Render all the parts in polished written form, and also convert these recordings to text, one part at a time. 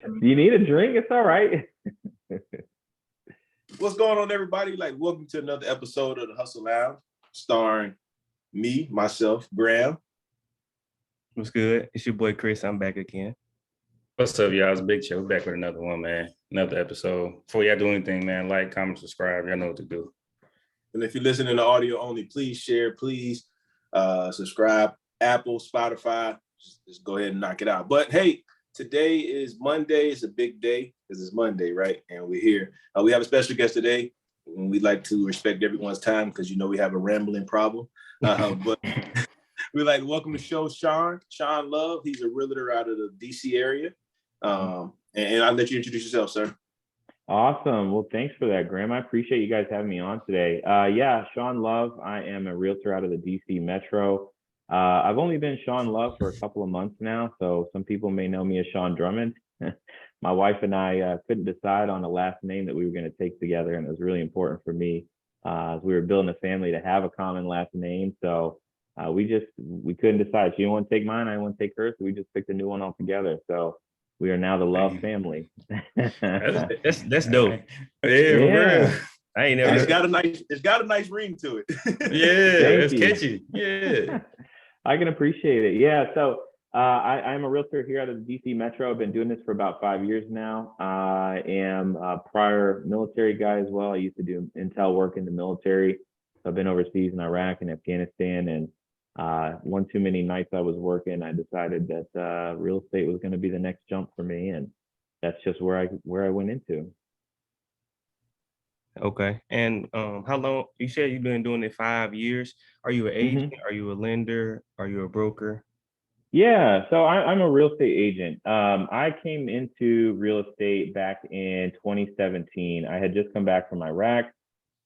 Do you need a drink? It's all right. What's going on, everybody? Welcome to another episode of the Hustle Lounge, starring me, myself, Graham. What's good? It's your boy Chris. I'm back again. What's up, y'all? It's Big Show. Back with another one, man. Another episode. Before y'all do anything, man, like, comment, subscribe. Y'all know what to do. And if you're listening to audio only, please share, please subscribe. Apple, Spotify, just go ahead and knock it out. But hey, today is Monday. It's a big day because it's Monday, right? And we're here. We have a special guest today. And we'd like to respect everyone's time because we have a rambling problem. But we'd like to welcome to the show Sean Love. He's a realtor out of the DC area. And I'll let you introduce yourself, sir. Awesome. Well, thanks for that, Graham. I appreciate you guys having me on today. Sean Love. I am a realtor out of the DC Metro. I've only been Sean Love for a couple of months now, so some people may know me as Sean Drummond. My wife and I couldn't decide on a last name that we were going to take together, and it was really important for me as we were building a family to have a common last name. So we couldn't decide. She didn't want to take mine, I didn't want to take hers, so we just picked a new one altogether. So we are now the Love family. that's dope. Yeah. I ain't never. It's got a nice ring to it. Yeah, it's catchy. Yeah. I can appreciate it. Yeah. So I'm a realtor here out of the DC Metro. I've been doing this for about 5 years now. I am a prior military guy as well. I used to do intel work in the military. I've been overseas in Iraq and Afghanistan, and one too many nights I was working, I decided that real estate was going to be the next jump for me, and that's just where I went into. Okay. And how long? You said you've been doing it 5 years. Are you an agent? Are you a lender? Are you a broker? Yeah, so I'm a real estate agent. I came into real estate back in 2017. I had just come back from Iraq.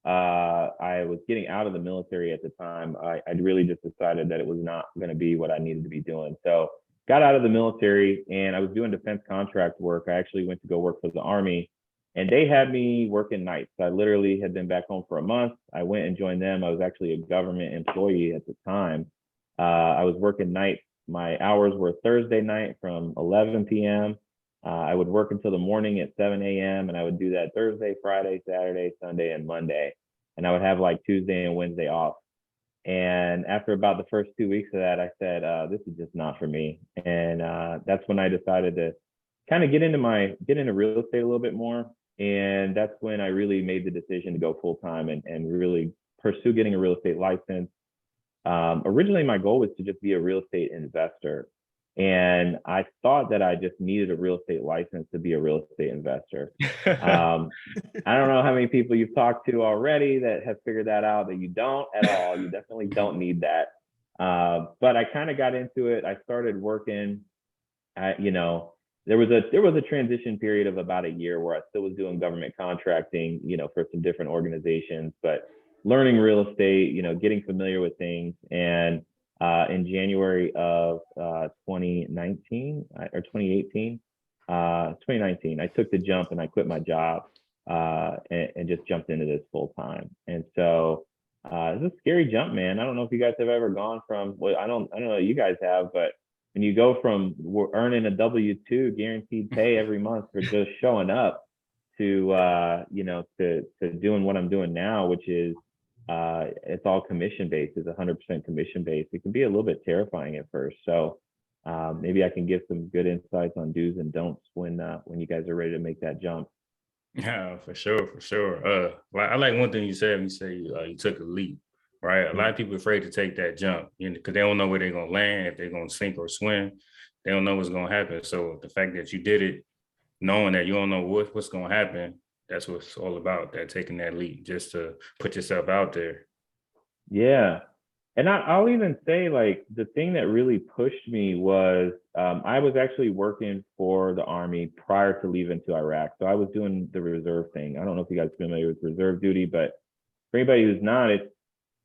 I was getting out of the military at the time. I really just decided that it was not going to be what I needed to be doing. So got out of the military and I was doing defense contract work. I actually went to go work for the Army and they had me working nights. I literally had been back home for a month. I went and joined them. I was actually a government employee at the time. I was working nights. My hours were Thursday night from 11 p.m. I would work until the morning at 7 a.m. and I would do that Thursday, Friday, Saturday, Sunday, and Monday. And I would have like Tuesday and Wednesday off. And after about the first 2 weeks of that, I said, this is just not for me. And that's when I decided to kind of get into real estate a little bit more. And that's when I really made the decision to go full time and really pursue getting a real estate license. Originally, my goal was to just be a real estate investor. And I thought that I just needed a real estate license to be a real estate investor. I don't know how many people you've talked to already that have figured that out, that you don't at all. You definitely don't need that. But I kind of got into it. I started working at, there was a transition period of about a year where I still was doing government contracting, for some different organizations, but learning real estate, getting familiar with things. And in January of 2019 or 2018, 2019, I took the jump and I quit my job and just jumped into this full time. And so it's a scary jump, man. I don't know if you guys have ever gone from, well, I don't know you guys have, but when you go from earning a W-2 guaranteed pay every month for just showing up to to doing what I'm doing now, which is it's all commission based. It's 100% commission based. It can be a little bit terrifying at first. So maybe I can give some good insights on do's and don'ts when you guys are ready to make that jump. Yeah, for sure. I like one thing you said. You say you took a leap, right? A lot of people are afraid to take that jump because they don't know where they're gonna land, if they're gonna sink or swim. They don't know what's gonna happen. So the fact that you did it, knowing that you don't know what's gonna happen, that's what it's all about, that taking that leap just to put yourself out there. Yeah. And I'll even say, like, the thing that really pushed me was I was actually working for the Army prior to leaving to Iraq. So I was doing the reserve thing. I don't know if you guys are familiar with reserve duty, but for anybody who's not,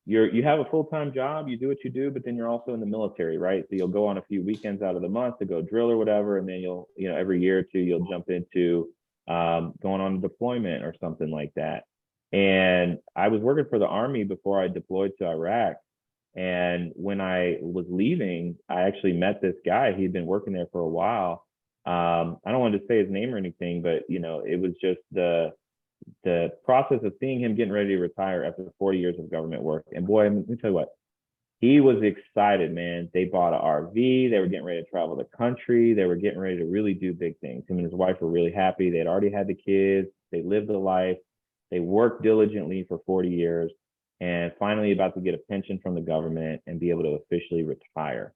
you have a full-time job, you do what you do, but then you're also in the military, right? So you'll go on a few weekends out of the month to go drill or whatever, and then you'll, every year or two, you'll jump into going on a deployment or something like that. And I was working for the Army before I deployed to Iraq. And when I was leaving, I actually met this guy. He'd been working there for a while. I don't want to say his name or anything, but it was just the process of seeing him getting ready to retire after 40 years of government work. And boy, let me tell you what, he was excited, man. They bought an RV. They were getting ready to travel the country. They were getting ready to really do big things. Him and his wife were really happy. They had already had the kids. They lived the life. They worked diligently for 40 years and finally about to get a pension from the government and be able to officially retire.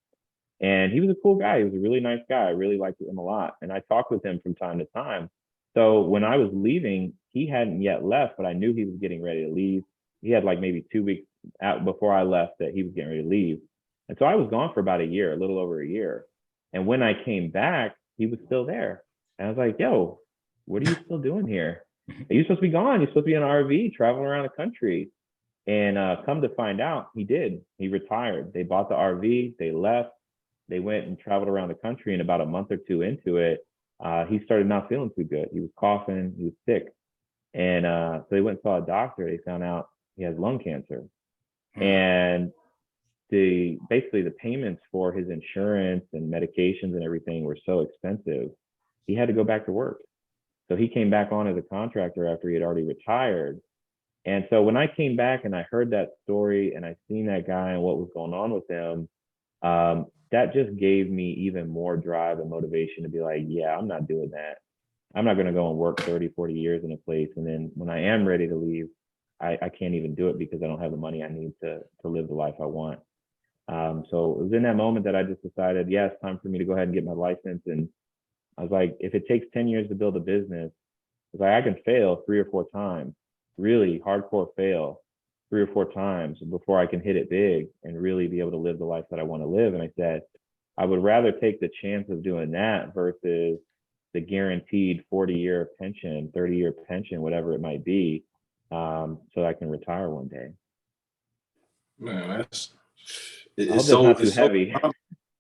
And he was a cool guy. He was a really nice guy. I really liked him a lot. And I talked with him from time to time. So when I was leaving, he hadn't yet left, but I knew he was getting ready to leave. He had like maybe 2 weeks out before I left that he was getting ready to leave. And so I was gone for about a year, a little over a year. And when I came back, he was still there. And I was like, yo, what are you still doing here? Are you supposed to be gone? You're supposed to be in an RV traveling around the country. And come to find out, he did. He retired. They bought the RV, they left, they went and traveled around the country. And about a month or two into it, he started not feeling too good. He was coughing, he was sick. And so they went and saw a doctor. They found out he has lung cancer. And basically the payments for his insurance and medications and everything were so expensive, he had to go back to work. So he came back on as a contractor after he had already retired. And so when I came back and I heard that story and I seen that guy and what was going on with him, that just gave me even more drive and motivation to be like, yeah, I'm not doing that. I'm not going to go and work 30, 40 years in a place. And then when I am ready to leave, I can't even do it because I don't have the money I need to live the life I want. So it was in that moment that I just decided, yeah, it's time for me to go ahead and get my license. And I was like, if it takes 10 years to build a business, it's like I can fail 3 or 4 times, really hardcore fail 3 or 4 times before I can hit it big and really be able to live the life that I want to live. And I said, I would rather take the chance of doing that versus the guaranteed 40-year pension, 30-year pension, whatever it might be, so I can retire one day. Man, I hope that's not too heavy.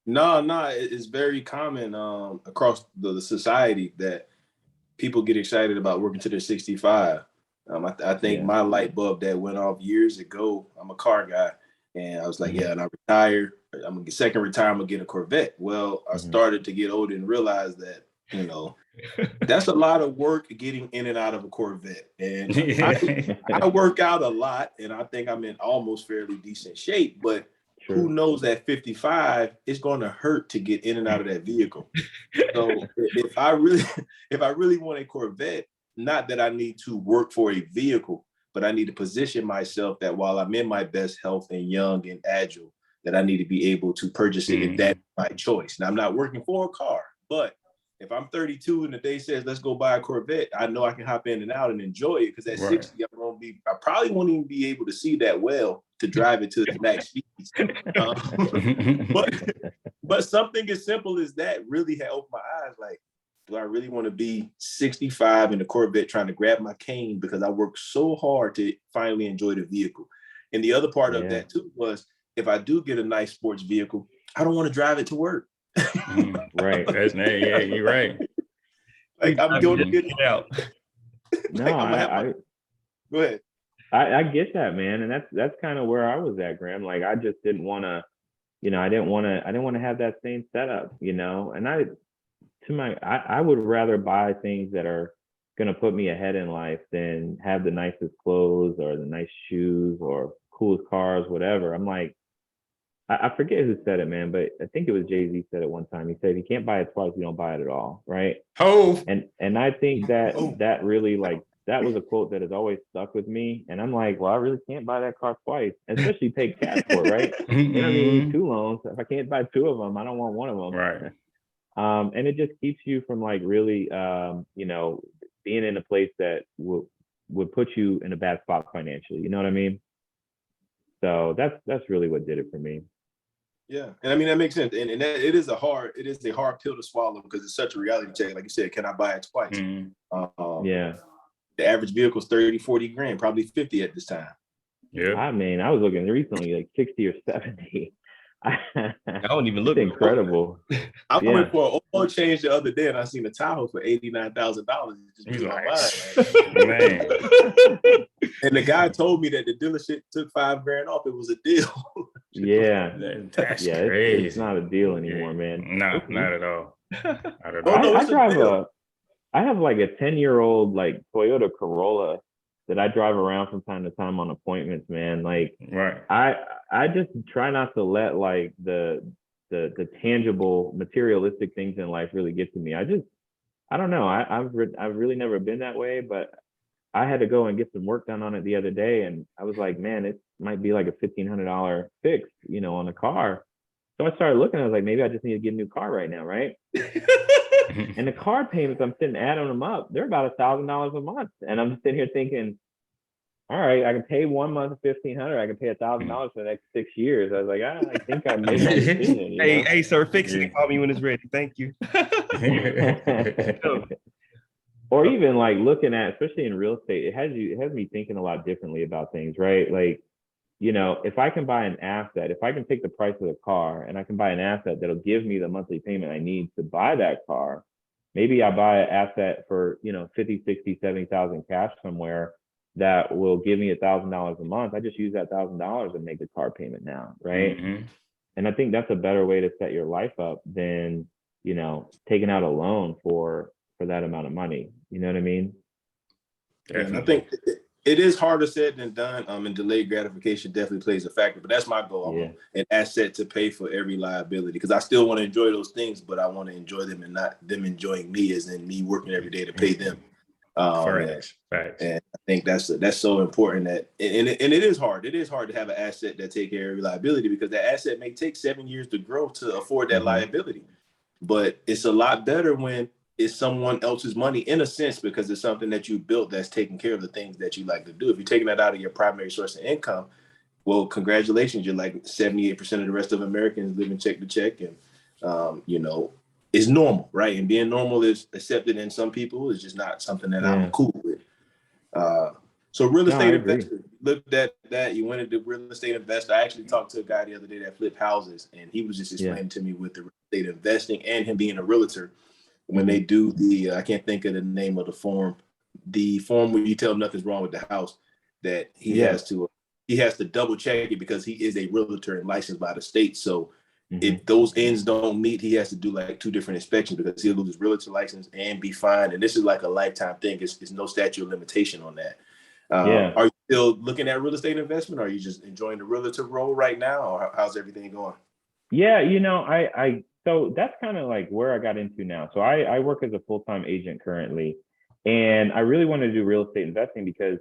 No, it's very common across the society that people get excited about working to their 65. I think my light bulb that went off years ago, I'm a car guy, and I was like, yeah, and I retire. I'm gonna get second retire, I'm gonna get a Corvette. Well, I started to get older and realize that, that's a lot of work getting in and out of a Corvette. And I work out a lot, and I think I'm in almost fairly decent shape, but who knows at 55, it's going to hurt to get in and out of that vehicle. So if I really want a Corvette, not that I need to work for a vehicle, but I need to position myself that while I'm in my best health and young and agile, that I need to be able to purchase it if that's my choice. Now, I'm not working for a car, but if I'm 32 and the day says, let's go buy a Corvette, I know I can hop in and out and enjoy it, because at 60, I probably won't even be able to see that well to drive it to the max speeds. But something as simple as that really had opened my eyes. Like, do I really want to be 65 in a Corvette trying to grab my cane because I worked so hard to finally enjoy the vehicle? And the other part of that too was, if I do get a nice sports vehicle, I don't want to drive it to work. Right. Yeah, you're right. Like, I'm going to get it out. No, go ahead. I get that, man. And that's kind of where I was at, Graham. Like, I just didn't want to, I didn't want to have that same setup, and I would rather buy things that are going to put me ahead in life than have the nicest clothes or the nice shoes or coolest cars, whatever. I'm like, I forget who said it, man, but I think it was Jay-Z said it one time. He said, if you can't buy it twice, you don't buy it at all, right? Oh. And I think that really, like, that was a quote that has always stuck with me. And I'm like, well, I really can't buy that car twice, especially pay cash for it, right? You don't need 2 loans. If I can't buy 2 of them, I don't want one of them. Right. And it just keeps you from, like, really, being in a place that would put you in a bad spot financially. You know what I mean? So that's really what did it for me. Yeah, and I mean, that makes sense, and it is a hard pill to swallow, because it's such a reality check. Like you said, can I buy it twice? Yeah. The average vehicle is 30, 40 grand, probably 50 at this time. Yeah. I mean, I was looking recently, like 60 or 70. I don't even look. Incredible. I went for an oil change the other day, and I seen a Tahoe for $89,000. Just blew my mind. Man. And the guy told me that the dealership took $5 grand off. It was a deal. Yeah. That's crazy. crazy. It's not a deal anymore, man. No, not at all. I don't Oh know. no, I it's a drive deal. I have like a 10-year-old like Toyota Corolla that I drive around from time to time on appointments, man. Like Right. I I just try not to let like the tangible materialistic things in life really get to me. I don't know. I've really never been that way, but I had to go and get some work done on it the other day, and I was like, man, it might be like a $1,500 fix, on the car. So I started looking. I was like, maybe I just need to get a new car right now, right? And the car payments, I'm sitting adding them up. They're about $1,000 a month, and I'm just sitting here thinking, all right, I can pay 1 month of 1,500. I can pay $1,000 for the next 6 years. I was like, I think I made my decision. Hey, sir, fix it. Yeah. Call me when it's ready. Thank you. Or even like looking at, especially in real estate, it has me thinking a lot differently about things, right? Like, if I can buy an asset, if I can take the price of the car and I can buy an asset that'll give me the monthly payment I need to buy that car, maybe I buy an asset for, 50, 60, 70,000 cash somewhere that will give me $1,000 a month. I just use that $1,000 and make the car payment now, right? Mhm. And I think that's a better way to set your life up than, taking out a loan for that amount of money. You know what I mean? Yeah, and I Definitely. think it is harder said than done. And delayed gratification definitely plays a factor. But that's my goal. I Yeah. want an asset to pay for every liability because I still want to enjoy those things, but I want to enjoy them and not them enjoying me, as in me working every day to pay them. Facts. And I think that's so important that and it is hard. It is hard to have an asset that take care of your liability because that asset may take 7 years to grow to afford that Mhm. liability. But it's a lot better when it's someone else's money in a sense because it's something that you built that's taking care of the things that you like to do. If you're taking that out of your primary source of income, well, congratulations. You're like 78% of the rest of Americans living check to check. And, it's normal, right? And being normal is accepted in some people. It's just not something that I'm Yeah. cool with. So real No, I estate agree. investor, looked at that. You went into real estate investor. I actually talked to a guy the other day that flipped houses, and he was just Yeah. explaining to me with the real estate investing and him being a realtor when Mhm. they do I can't think of the name of the form where you tell him nothing's wrong with the house, that Yeah. he has to double check it because he is a realtor and licensed by the state. So Mhm. if those ends don't meet, he has to do like 2 different inspections because he'll lose his realtor license and be fined. And this is like a lifetime thing. It's no statute of limitation on that. Yeah. Are you still looking at real estate investment? Or are you just enjoying the realtor role right now? Or how's everything going? Yeah, so that's kind of like where I got into now. So I work as a full-time agent currently, and I really wanted to do real estate investing because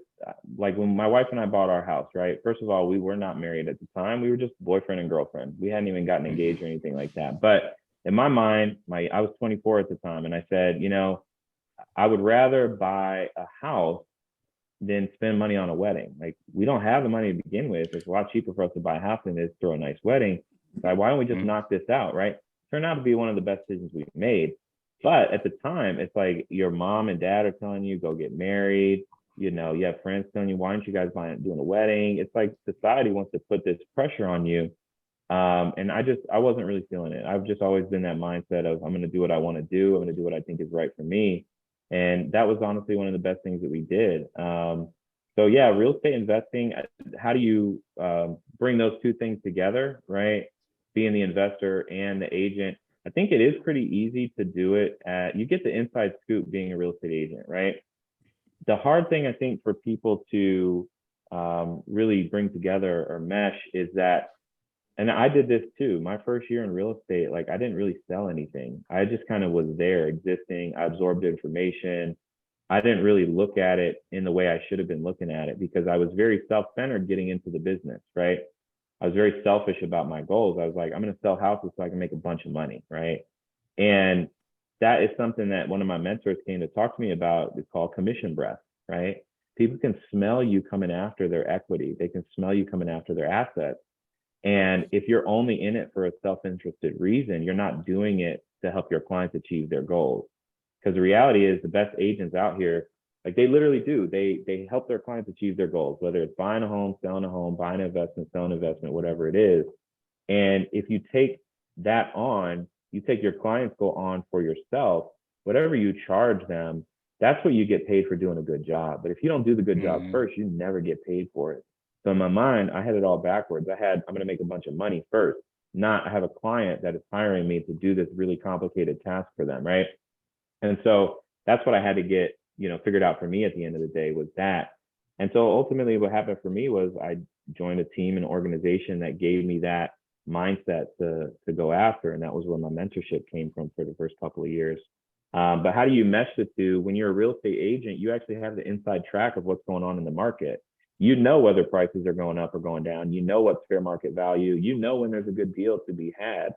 like when my wife and I bought our house, right? First of all, we were not married at the time. We were just boyfriend and girlfriend. We hadn't even gotten engaged or anything like that. But in my mind, I was 24 at the time, and I said, I would rather buy a house than spend money on a wedding. Like we don't have the money to begin with. It's a lot cheaper for us to buy a house than it is throw a nice wedding. Like, why don't we just knock this out, right? Turned out to be one of the best decisions we've made. But at the time, it's like your mom and dad are telling you go get married. You have friends telling you, why aren't you guys doing a wedding? It's like society wants to put this pressure on you. And I wasn't really feeling it. I've just always been that mindset of I'm going to do what I want to do. I'm going to do what I think is right for me. And that was honestly one of the best things that we did. So yeah, real estate investing, how do you bring those two things together, right? Being the investor and the agent. I think it is pretty easy to do it. You get the inside scoop being a real estate agent, right? The hard thing I think for people to really bring together or mesh is that, and I did this too. My first year in real estate, like I didn't really sell anything. I just kind of was there existing. I absorbed information. I didn't really look at it in the way I should have been looking at it because I was very self-centered getting into the business, right? I was very selfish about my goals. I was like, I'm going to sell houses so I can make a bunch of money, right? And that is something that one of my mentors came to talk to me about. It's called commission breath, right? People can smell you coming after their equity. They can smell you coming after their assets. And if you're only in it for a self-interested reason, you're not doing it to help your clients achieve their goals. Because the reality is the best agents out here, like they literally do, they help their clients achieve their goals, whether it's buying a home, selling a home, buying an investment, selling an investment, whatever it is. And if you take that on, you take your clients' goal on for yourself, whatever you charge them, that's what you get paid for doing a good job. But if you don't do the good job first, you never get paid for it. So in my mind, I had it all backwards. I'm going to make a bunch of money first. not have a client that is hiring me to do this really complicated task for them, right? And so that's what I had to get, figured out for me at the end of the day was that. And so ultimately what happened for me was I joined a team and organization that gave me that mindset to go after. And that was where my mentorship came from for the first couple of years. But how do you mesh the two? When you're a real estate agent, you actually have the inside track of what's going on in the market. You know whether prices are going up or going down. You know what's fair market value. You know when there's a good deal to be had.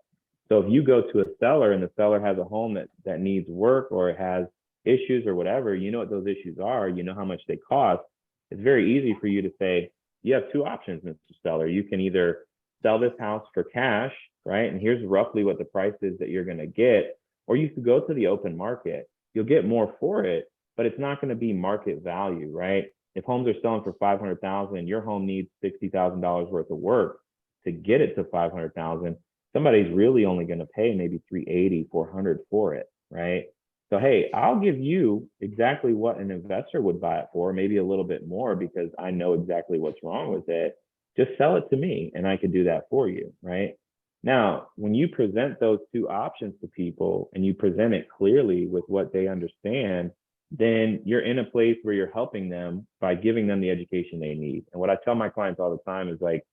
So if you go to a seller and the seller has a home that needs work or has issues or whatever, you know what those issues are, you know how much they cost. It's very easy for you to say, you have two options, Mr. Seller. You can either sell this house for cash, right? And here's roughly what the price is that you're going to get, or you could go to the open market. You'll get more for it, but it's not going to be market value, right? If homes are selling for $500,000, your home needs $60,000 worth of work to get it to $500,000. Somebody's really only going to pay maybe $380, $400 for it, right? So, hey, I'll give you exactly what an investor would buy it for, maybe a little bit more because I know exactly what's wrong with it. Just sell it to me and I can do that for you, right? Now, when you present those two options to people and you present it clearly with what they understand, then you're in a place where you're helping them by giving them the education they need. And what I tell my clients all the time is like,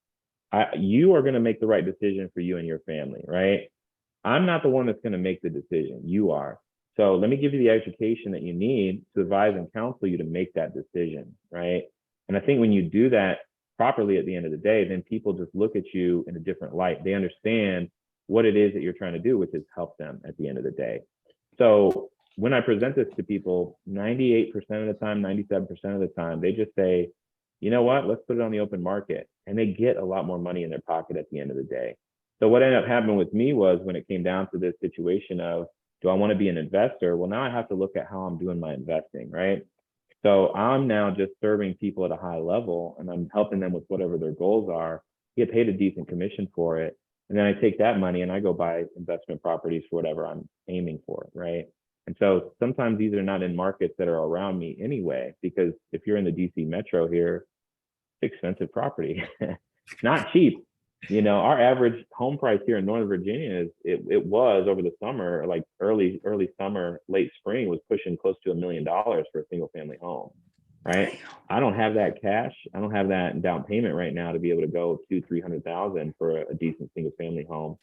you are going to make the right decision for you and your family, right? I'm not the one that's going to make the decision. You are. So let me give you the education that you need to advise and counsel you to make that decision, right? And I think when you do that properly at the end of the day, then people just look at you in a different light. They understand what it is that you're trying to do, which is help them at the end of the day. So when I present this to people, 98% of the time, 97% of the time, they just say, you know what, let's put it on the open market. And they get a lot more money in their pocket at the end of the day. So what ended up happening with me was when it came down to this situation of, do I want to be an investor? Well, now I have to look at how I'm doing my investing, right? So I'm now just serving people at a high level and I'm helping them with whatever their goals are, get paid a decent commission for it. And then I take that money and I go buy investment properties for whatever I'm aiming for, right? And so sometimes these are not in markets that are around me anyway, because if you're in the DC metro here, it's expensive property. It's not cheap. Our average home price here in Northern Virginia it was over the summer, like early summer, late spring, was pushing close to $1 million for a single family home, right? I don't have that cash. I don't have that down payment right now to be able to go $200,000-$300,000 for a decent single family home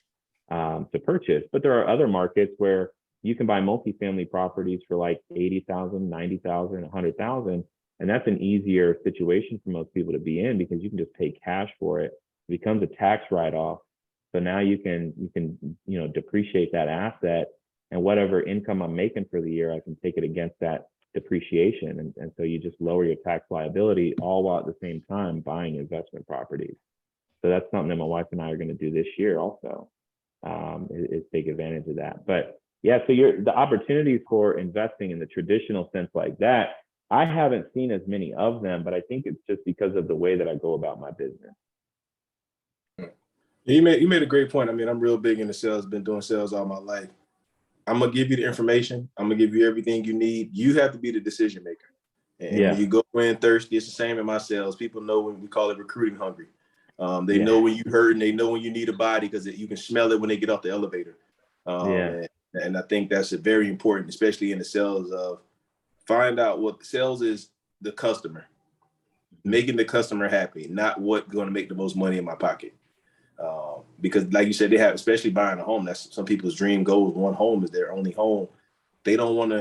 to purchase. But there are other markets where you can buy multifamily properties for like $80,000, $90,000, $100,000, and that's an easier situation for most people to be in because you can just pay cash for it. It becomes a tax write-off. So now you can depreciate that asset, and whatever income I'm making for the year, I can take it against that depreciation. And so you just lower your tax liability all while at the same time buying investment properties. So that's something that my wife and I are going to do this year also, is take advantage of that. But yeah, so the opportunities for investing in the traditional sense like that, I haven't seen as many of them, but I think it's just because of the way that I go about my business. You made a great point. I mean, I'm real big into sales, been doing sales all my life. I'm going to give you the information. I'm going to give you everything you need. You have to be the decision maker. And when you go in thirsty, it's the same in my sales. People know when we call it recruiting hungry. They know when you hurt and they know when you need a body because you can smell it when they get off the elevator. And I think that's very important, especially in the sales of find out what the sales is, the customer, making the customer happy, not what's going to make the most money in my pocket. Because like you said, they have, especially buying a home, that's some people's dream goal. One home is their only home. They don't want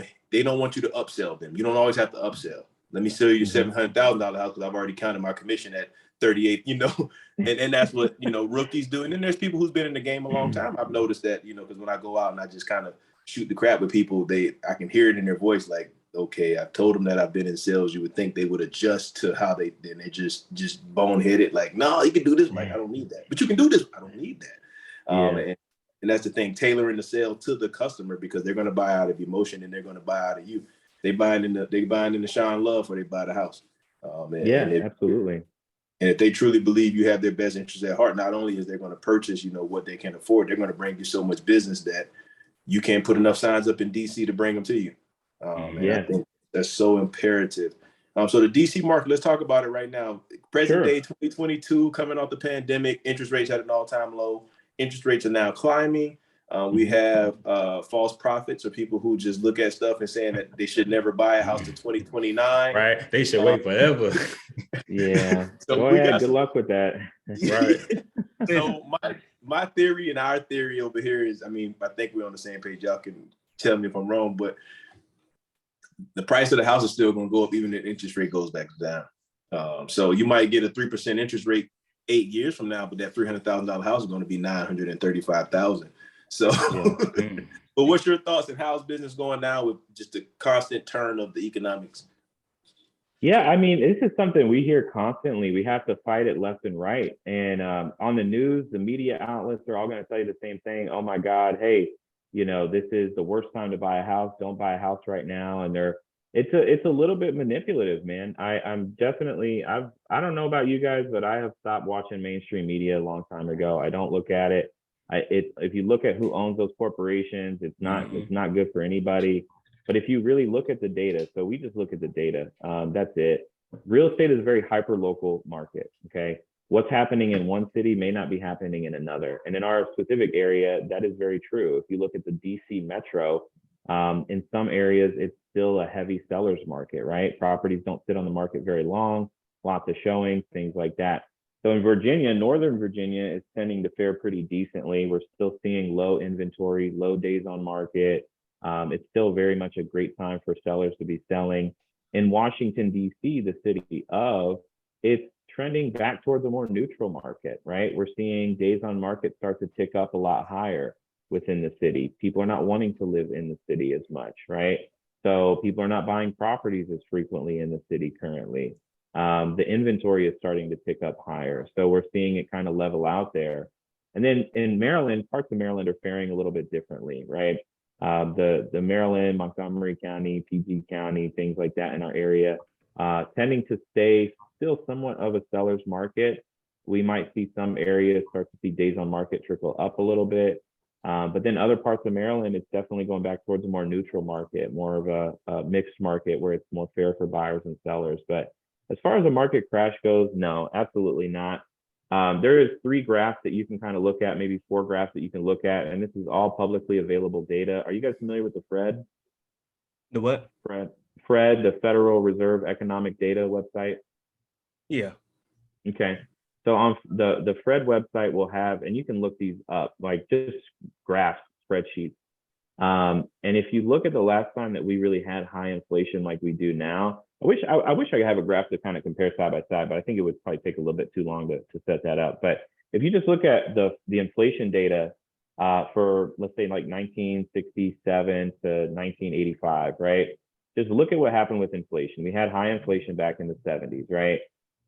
you to upsell them. You don't always have to upsell. Let me sell you $700,000 house because I've already counted my commission at 38, and that's what, rookies do. And then there's people who's been in the game a long time. I've noticed that, because when I go out and I just kind of shoot the crap with people, I can hear it in their voice. Like, okay, I've told them that I've been in sales. You would think they would adjust to how they just boneheaded. Like, no, you can do this. I'm like, I don't need that, but you can do this. I don't need that. And that's the thing, tailoring the sale to the customer because they're going to buy out of emotion and they're going to buy out of you. They buying in the Sean Love or they buy the house. Absolutely. And if they truly believe you have their best interests at heart, not only is they're going to purchase, what they can afford, they're going to bring you so much business that you can't put enough signs up in DC to bring them to you. And I think that's so imperative. So the DC market, let's talk about it right now. Present day 2022, coming off the pandemic, interest rates at an all-time low. interest rates are now climbing. We have false prophets or people who just look at stuff and saying that they should never buy a house to 2029. Right. They should wait forever. Yeah. So Go we ahead. got Good some- luck with that. Right. So my theory and our theory over here is, I mean, I think we're on the same page. Y'all can tell me if I'm wrong, but the price of the house is still going to go up even if interest rate goes back down. So you might get a 3% interest rate 8 years from now, but that $300,000 house is going to be $935,000. So, Mm. but what's your thoughts on how's business going now with just the constant turn of the economics? Yeah, I mean, this is something we hear constantly. We have to fight it left and right. And on the news, the media outlets are all going to tell you the same thing. Oh my God, hey, you know, this is the worst time to buy a house. Don't buy a house right now. And it's a little bit manipulative, man. I'm definitely, I don't know about you guys, but I have stopped watching mainstream media a long time ago. I don't look at it. If you look at who owns those corporations, it's not good for anybody. But if you really look at the data, so we just look at the data, that's it. Real estate is a very hyper local market. Okay. What's happening in one city may not be happening in another. And in our specific area, that is very true. If you look at the DC metro, in some areas, it's still a heavy seller's market, right? Properties don't sit on the market very long, lots of showings, things like that. So in Virginia, Northern Virginia is tending to fare pretty decently. We're still seeing low inventory, low days on market. It's still very much a great time for sellers to be selling. In Washington, D.C., the city of, it's trending back towards a more neutral market, right? We're seeing days on market start to tick up a lot higher within the city. People are not wanting to live in the city as much, right? So people are not buying properties as frequently in the city currently. The inventory is starting to tick up higher. So we're seeing it kind of level out there. And then in Maryland, parts of Maryland are faring a little bit differently, right? The Maryland, Montgomery County, PG County, things like that in our area, tending to stay still somewhat of a seller's market. We might see some areas start to see days on market trickle up a little bit. But then other parts of Maryland, it's definitely going back towards a more neutral market, more of a mixed market where it's more fair for buyers and sellers. But as far as the market crash goes, no, absolutely not. There is 3 graphs that you can kind of look at, maybe 4 graphs that you can look at, and this is all publicly available data. Are you guys familiar with the FRED? The what? FRED, the Federal Reserve Economic Data website. Yeah. Okay. So on the FRED website will have, and you can look these up, like just graphs, spreadsheets. And if you look at the last time that we really had high inflation like we do now, I wish I could have a graph to kind of compare side by side, but I think it would probably take a little bit too long to set that up. But if you just look at the inflation data for, let's say, like 1967 to 1985, right? Just look at what happened with inflation. We had high inflation back in the 70s, right?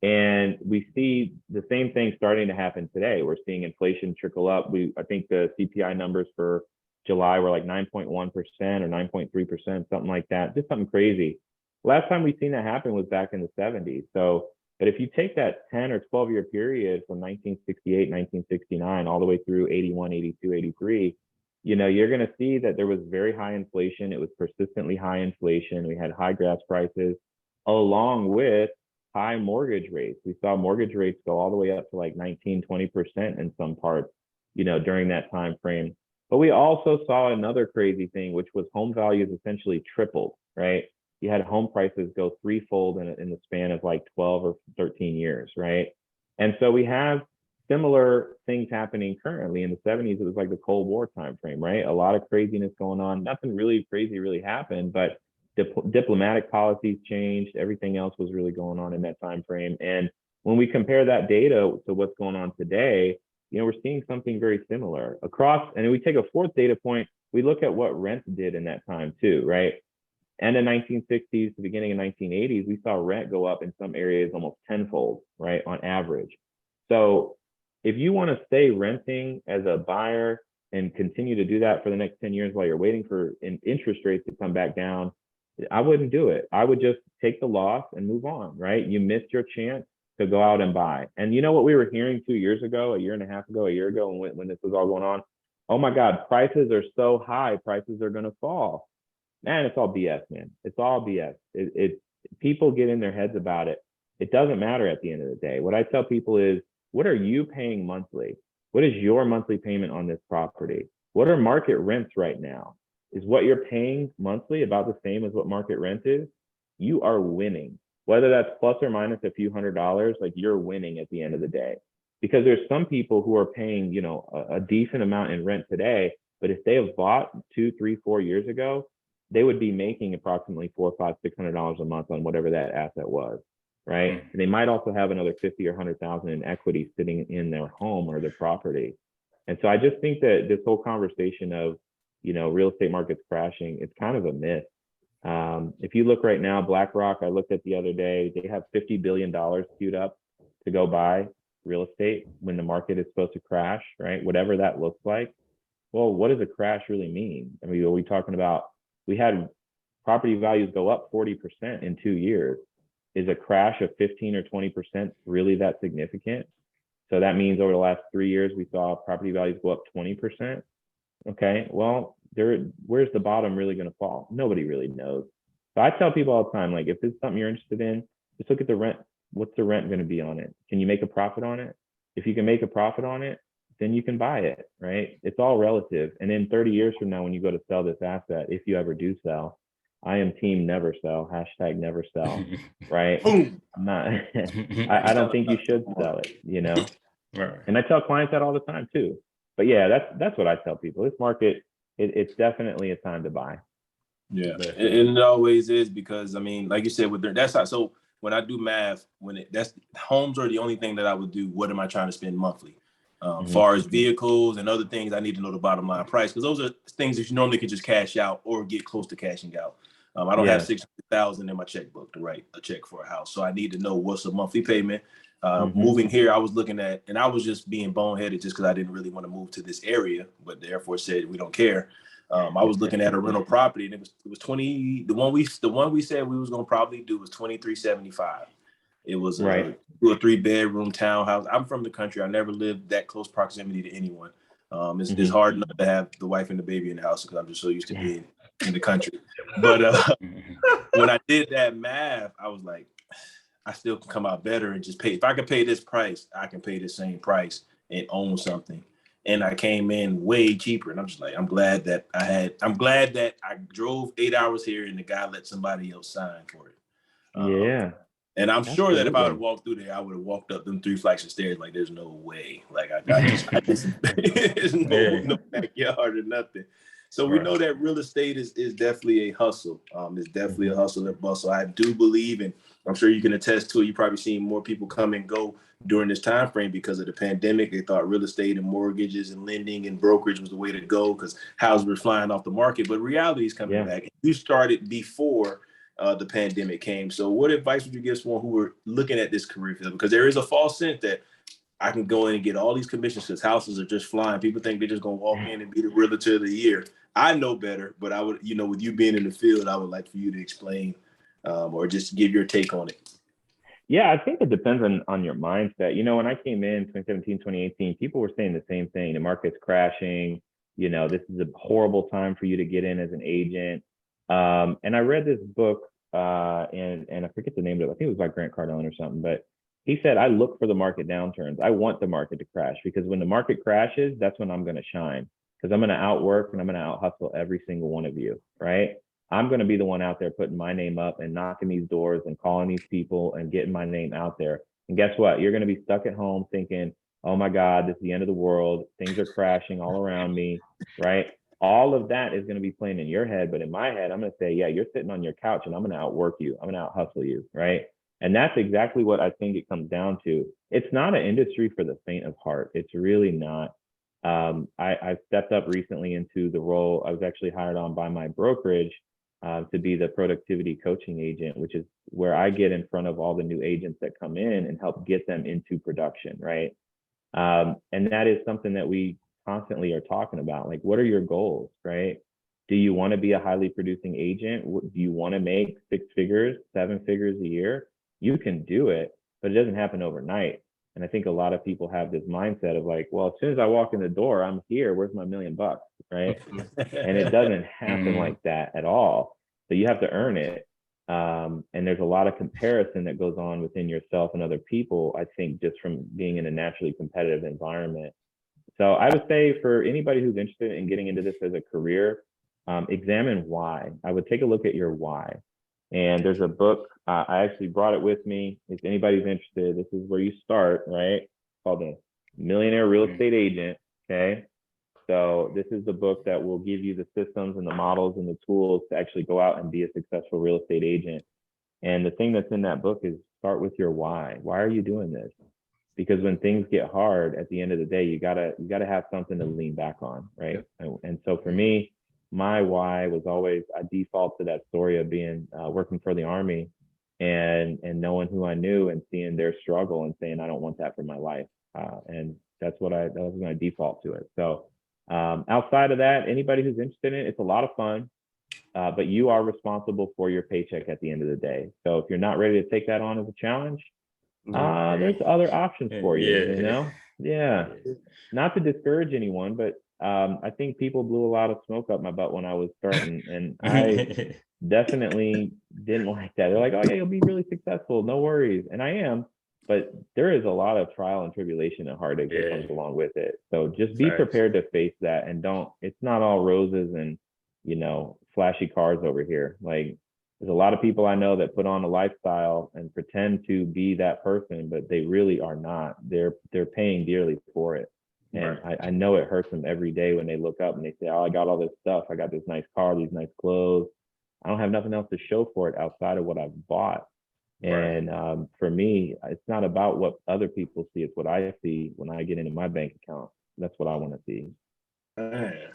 And we see the same thing starting to happen today. We're seeing inflation trickle up. I think the CPI numbers for July were like 9.1% or 9.3%, something like that, just something crazy. Last time we've seen that happen was back in the 70s. So, but if you take that 10 or 12 year period from 1968, 1969, all the way through 81, 82, 83, you know, you're going to see that there was very high inflation. It was persistently high inflation. We had high gas prices along with high mortgage rates. We saw mortgage rates go all the way up to like 19, 20% in some parts, you know, during that time frame. But we also saw another crazy thing, which was home values essentially tripled, right? You had home prices go threefold in the span of like 12 or 13 years, right? And so we have similar things happening currently. In the 70s, it was like the Cold War time frame, right? A lot of craziness going on. Nothing really crazy really happened, but diplomatic policies changed. Everything else was really going on in that time frame. And when we compare that data to what's going on today, you know, we're seeing something very similar across. And we take a 4th data point, we look at what rents did in that time too, right? And in 1960s to beginning of 1980s, we saw rent go up in some areas almost tenfold, right, on average. So if you want to stay renting as a buyer and continue to do that for the next 10 years while you're waiting for interest rates to come back down, I wouldn't do it. I would just take the loss and move on, right? You missed your chance to go out and buy. And you know what we were hearing 2 years ago, a year and a half ago, a year ago when this was all going on? Oh my God, prices are so high, prices are going to fall. Man, it's all BS, man. It's all BS. People get in their heads about it. It doesn't matter at the end of the day. What I tell people is, what are you paying monthly? What is your monthly payment on this property? What are market rents right now? Is what you're paying monthly about the same as what market rent is? You are winning. Whether that's plus or minus a few $100s, like you're winning at the end of the day. Because there's some people who are paying, you know, a decent amount in rent today, but if they have bought 2, 3, 4 years ago, they would be making approximately $400, $500, $600 a month on whatever that asset was, right? And they might also have another 50 or 100,000 in equity sitting in their home or their property. And so I just think that this whole conversation of, you know, real estate markets crashing, it's kind of a myth. If you look right now, BlackRock, I looked at the other day, they have $50 billion queued up to go buy real estate when the market is supposed to crash, right? Whatever that looks like. Well, what does a crash really mean? I mean, are we talking about, we had property values go up 40% in 2 years. Is a crash of 15 or 20% really that significant? So that means over the last 3 years, we saw property values go up 20%. Okay, well, where's the bottom really going to fall? Nobody really knows. So I tell people all the time, like, if this is something you're interested in, just look at the rent. What's the rent going to be on it? Can you make a profit on it? If you can make a profit on it, then you can buy it, right? It's all relative. And then 30 years from now, when you go to sell this asset, if you ever do sell, I am team never sell, hashtag never sell, right? I'm not, I don't think you should sell it, you know? Right. And I tell clients that all the time too. But yeah, that's what I tell people. This market, it's definitely a time to buy. Yeah, and it always is, because I mean, like you said, that's how. So when I do math, that's homes are the only thing that I would do. What am I trying to spend monthly? Far as vehicles and other things, I need to know the bottom line price, because those are things that you normally can just cash out or get close to cashing out. I don't have 600,000 in my checkbook to write a check for a house, so I need to know what's a monthly payment. Moving here, I was looking at, and I was just being boneheaded just because I didn't really want to move to this area, but the Air Force said we don't care. I was looking at a rental property, and it was 20. The one we said we was gonna probably do was $23.75. It was a 2 or 3 bedroom townhouse. I'm from the country. I never lived that close proximity to anyone. It's hard enough to have the wife and the baby in the house because I'm just so used to being in the country. But when I did that math, I was like, I still can come out better and just pay. If I could pay this price, I can pay the same price and own something. And I came in way cheaper. And I'm just like, I'm glad that I drove 8 hours here and the guy let somebody else sign for it. Yeah. And I'm sure that if I would have walked through there, I would have walked up them 3 flights of stairs. Like, there's no way. Like, there's no backyard or nothing. So we know that real estate is definitely a hustle. It's definitely a hustle and bustle. I do believe, and I'm sure you can attest to it, you've probably seen more people come and go during this time frame because of the pandemic. They thought real estate and mortgages and lending and brokerage was the way to go because houses were flying off the market. But reality is coming back. You started before the pandemic came. So what advice would you give someone who were looking at this career field? Because there is a false sense that I can go in and get all these commissions because houses are just flying. People think they're just going to walk in and be the realtor of the year. I know better, but I would, with you being in the field, I would like for you to explain or just give your take on it. Yeah, I think it depends on your mindset. When I came in 2017, 2018, people were saying the same thing. The market's crashing. This is a horrible time for you to get in as an agent. And I read this book and I forget the name of it. I think it was by Grant Cardone or something, but he said, I look for the market downturns. I want the market to crash because when the market crashes, that's when I'm going to shine because I'm going to outwork and I'm going to out hustle every single one of you, right? I'm going to be the one out there putting my name up and knocking these doors and calling these people and getting my name out there. And guess what? You're going to be stuck at home thinking, oh my God, this is the end of the world. Things are crashing all around me, right? All of that is going to be playing in your head. But in my head, I'm going to say, yeah, you're sitting on your couch and I'm going to outwork you. I'm going to out hustle you, right? And that's exactly what I think it comes down to. It's not an industry for the faint of heart. It's really not. I stepped up recently into the role. I was actually hired on by my brokerage to be the productivity coaching agent, which is where I get in front of all the new agents that come in and help get them into production, right? And that is something that we constantly are talking about. Like, what are your goals, right? Do you want to be a highly producing agent? Do you want to make 6 figures, 7 figures a year? You can do it, but it doesn't happen overnight. And I think a lot of people have this mindset of like, well, as soon as I walk in the door, I'm here. Where's my $1 million, right? And it doesn't happen like that at all. So you have to earn it. And there's a lot of comparison that goes on within yourself and other people, I think, just from being in a naturally competitive environment. So I would say for anybody who's interested in getting into this as a career, examine why. I would take a look at your why. And there's a book, I actually brought it with me. If anybody's interested, this is where you start, right? Called The Millionaire Real Estate Agent. Okay. So this is the book that will give you the systems and the models and the tools to actually go out and be a successful real estate agent. And the thing that's in that book is start with your why. Why are you doing this? Because when things get hard at the end of the day, you gotta have something to lean back on, right? And so for me, my why was always, I default to that story of being working for the Army and knowing who I knew and seeing their struggle and saying, I don't want that for my life. And that was my default to it. So outside of that, anybody who's interested in it, it's a lot of fun, but you are responsible for your paycheck at the end of the day. So if you're not ready to take that on as a challenge, there's other options for you, you know? Yeah. Not to discourage anyone, but I think people blew a lot of smoke up my butt when I was starting, and I definitely didn't like that. They're like, oh yeah, you'll be really successful, no worries. And I am, but there is a lot of trial and tribulation and heartache that comes along with it. So just be prepared to face that, and it's not all roses and, you know, flashy cars over here. Like, there's a lot of people I know that put on a lifestyle and pretend to be that person, but they really are not. They're paying dearly for it. And I know it hurts them every day when they look up and they say, oh, I got all this stuff. I got this nice car, these nice clothes. I don't have nothing else to show for it outside of what I've bought. And for me, it's not about what other people see. It's what I see when I get into my bank account. That's what I want to see. Man,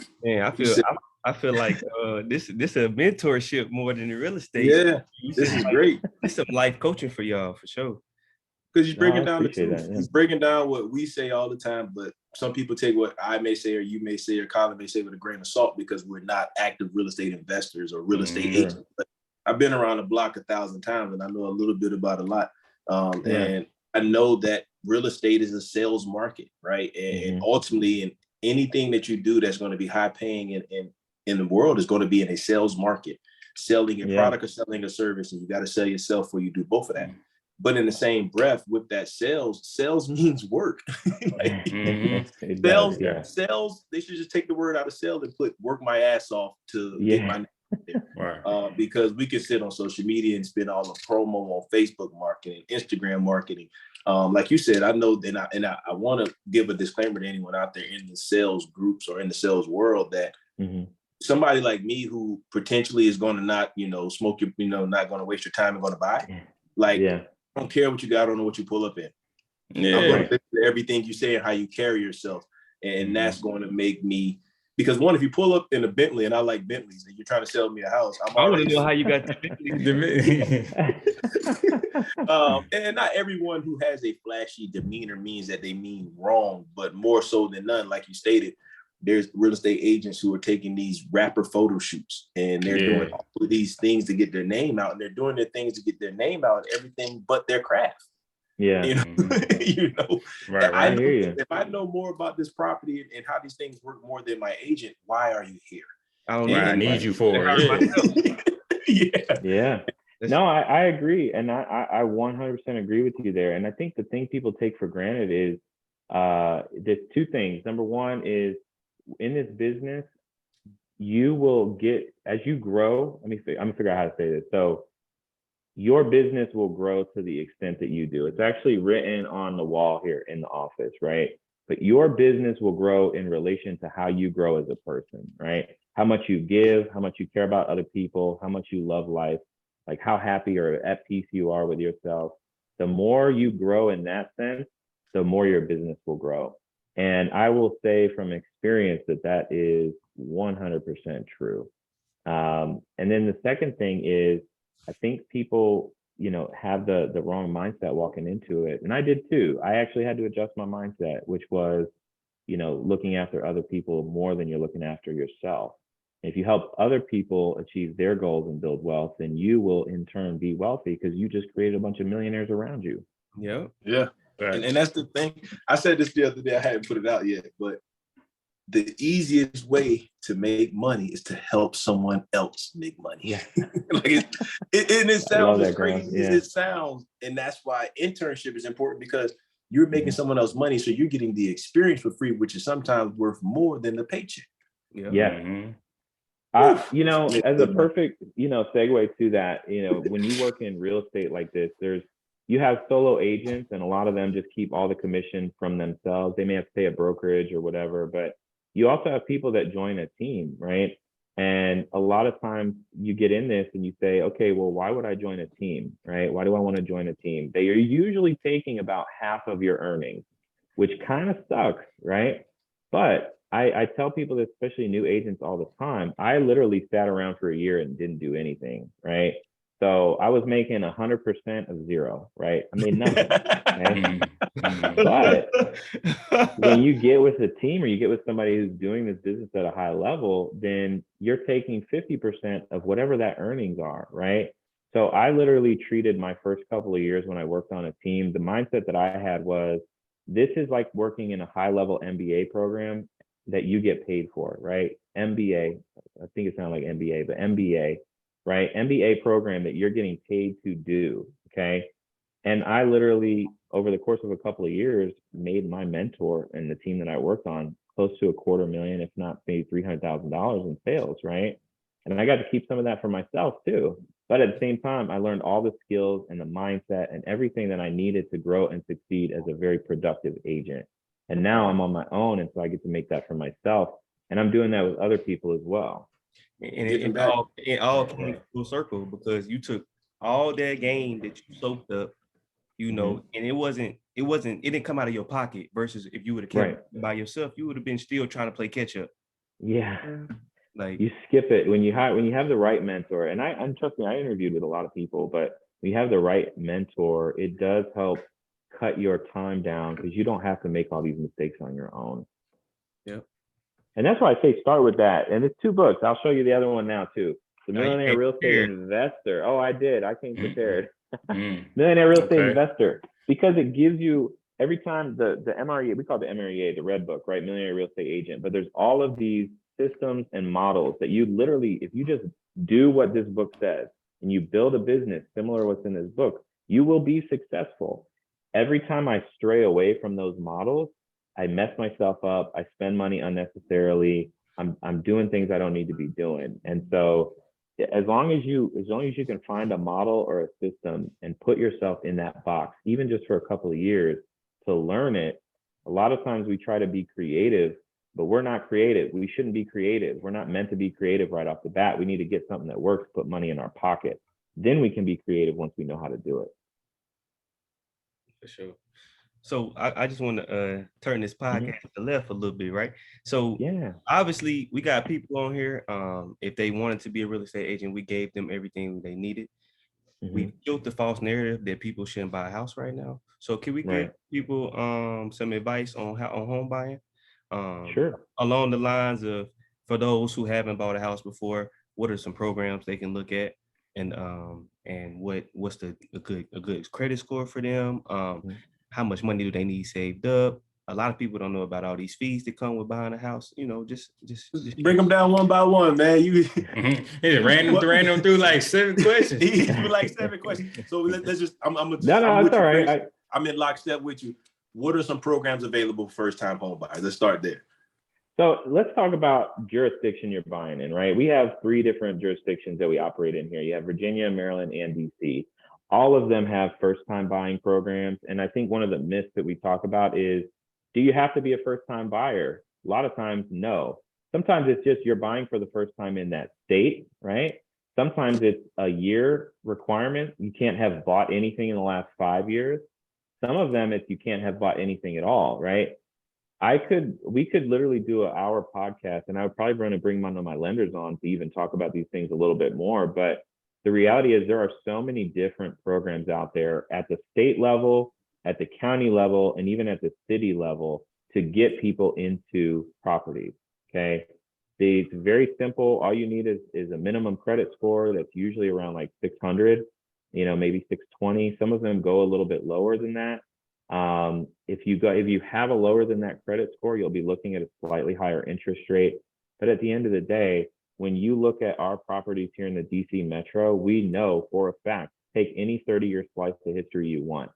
I feel like this is a mentorship more than the real estate. Yeah, this is great. It's some life coaching for y'all, for sure. Because you're breaking down the truth. That, yeah. He's breaking down what we say all the time, but some people take what I may say or you may say or Colin may say with a grain of salt because we're not active real estate investors or real estate agents. But I've been around the block 1,000 times and I know a little bit about a lot. And I know that real estate is a sales market, right? And ultimately, in anything that you do that's going to be high paying in the world is going to be in a sales market, selling a product or selling a service, and you got to sell yourself before you do both of that. But in the same breath, with that sales means work. Like, sales, they should just take the word out of sales and put work my ass off to get my name there. Because we can sit on social media and spend all the promo on Facebook marketing, Instagram marketing. Like you said, I know that I want to give a disclaimer to anyone out there in the sales groups or in the sales world that somebody like me who potentially is going to not, smoke your, not going to waste your time and going to buy, I don't care what you got. I don't know what you pull up in. I'm going to listen to everything you say and how you carry yourself. And that's going to make me, because one, if you pull up in a Bentley and I like Bentleys and you're trying to sell me a house, I want to know how you got the Bentley. And not everyone who has a flashy demeanor means that they mean wrong, but more so than none, like you stated, there's real estate agents who are taking these rapper photo shoots and they're doing all of these things to get their name out, and they're doing their things to get their name out and everything but their craft. Yeah. I hear you. If I know more about this property and how these things work more than my agent, why are you here? I need you for it. Yeah. No, I agree. And I 100% agree with you there. And I think the thing people take for granted is there's two things. Number one is, in this business, you will get, as you grow, I'm gonna figure out how to say this. So your business will grow to the extent that you do. It's actually written on the wall here in the office, right? But your business will grow in relation to how you grow as a person, right? How much you give, how much you care about other people, how much you love life, like how happy or at peace you are with yourself. The more you grow in that sense, the more your business will grow. And I will say from experience that is 100% true. And then the second thing is, I think people, have the wrong mindset walking into it. And I did too. I actually had to adjust my mindset, which was, looking after other people more than you're looking after yourself. If you help other people achieve their goals and build wealth, then you will in turn be wealthy because you just created a bunch of millionaires around you. Yeah. And that's the thing. I said this the other day. I hadn't put it out yet, but the easiest way to make money is to help someone else make money. Yeah. it sounds as crazy as it it sounds. And that's why internship is important, because you're making someone else money, so you're getting the experience for free, which is sometimes worth more than the paycheck. Yeah. Yes. Mhm. You know, as a perfect, you know, segue to that, you know, when you work in real estate like this, you have solo agents, and a lot of them just keep all the commission from themselves. They may have to pay a brokerage or whatever, but you also have people that join a team, right? And a lot of times you get in this and you say, okay, well, why would I join a team, right? Why do I want to join a team? They are usually taking about half of your earnings, which kind of sucks, right? But I tell people, this, especially new agents, all the time. I literally sat around for a year and didn't do anything, right? So I was making 100% of zero, right? I made nothing. Okay? Mhm. But when you get with a team or you get with somebody who's doing this business at a high level, then you're taking 50% of whatever that earnings are, right? So I literally treated my first couple of years when I worked on a team, the mindset that I had was, this is like working in a high level MBA program that you get paid for, right? MBA, I think it sounded like MBA, but MBA, right? MBA program that you're getting paid to do, okay? And I literally, over the course of a couple of years, made my mentor and the team that I worked on close to $250,000, if not maybe $300,000 in sales, right? And I got to keep some of that for myself too. But at the same time, I learned all the skills and the mindset and everything that I needed to grow and succeed as a very productive agent. And now I'm on my own, and so I get to make that for myself. And I'm doing that with other people as well. And Giving back. it all came full circle because you took all that gain that you soaked up, you know, and it didn't come out of your pocket versus if you would have kept it by yourself, you would have been still trying to play catch up. Yeah. Like You skip it when you have the right mentor. And trust me, I interviewed with a lot of people, but when you have the right mentor, it does help cut your time down because you don't have to make all these mistakes on your own. Yep. And that's why I say start with that. And it's 2 books. I'll show you the other one now too. The Millionaire Real Estate Investor. Oh, I did. I came prepared. Millionaire Real Estate Investor, because it gives you every time the MREA, we call it the MREA, the red book, right? Millionaire Real Estate Agent. But there's all of these systems and models that you literally, if you just do what this book says and you build a business similar to what's in this book, you will be successful. Every time I stray away from those models, I mess myself up. I spend money unnecessarily. I'm doing things I don't need to be doing. And so as long as you can find a model or a system and put yourself in that box, even just for a couple of years to learn it, a lot of times we try to be creative, but we're not creative. We shouldn't be creative. We're not meant to be creative right off the bat. We need to get something that works, put money in our pocket. Then we can be creative once we know how to do it. For sure. So I just want to turn this podcast to the left a little bit, right? So yeah, obviously we got people on here. If they wanted to be a real estate agent, we gave them everything they needed. We built the false narrative that people shouldn't buy a house right now. So can we give people some advice on home buying? Sure. Along the lines of, for those who haven't bought a house before, what are some programs they can look at, and what's a good credit score for them? How much money do they need saved up? A lot of people don't know about all these fees that come with buying a house. You know, just break them down one by one, man. You ran them through like 7 questions. Like 7 questions. So let's just. I'm it's all right. I'm in lockstep with you. What are some programs available for first-time home buyers? Let's start there. So let's talk about jurisdiction you're buying in, right? We have 3 different jurisdictions that we operate in here. You have Virginia, Maryland, and DC. All of them have first-time buying programs. And I think one of the myths that we talk about is, do you have to be a first-time buyer? A lot of times, no. Sometimes it's just you're buying for the first time in that state, right? Sometimes it's a year requirement. You can't have bought anything in the last 5 years. Some of them, it's you can't have bought anything at all, right? We could literally do an hour podcast, and I would probably want to bring one of my lenders on to even talk about these things a little bit more. But the reality is there are so many different programs out there at the state level, at the county level, and even at the city level to get people into properties, okay? It's very simple. All you need is a minimum credit score that's usually around like 600, maybe 620. Some of them go a little bit lower than that. If you have a lower than that credit score, you'll be looking at a slightly higher interest rate. But at the end of the day, when you look at our properties here in the DC Metro, we know for a fact, take any 30-year slice of history you want.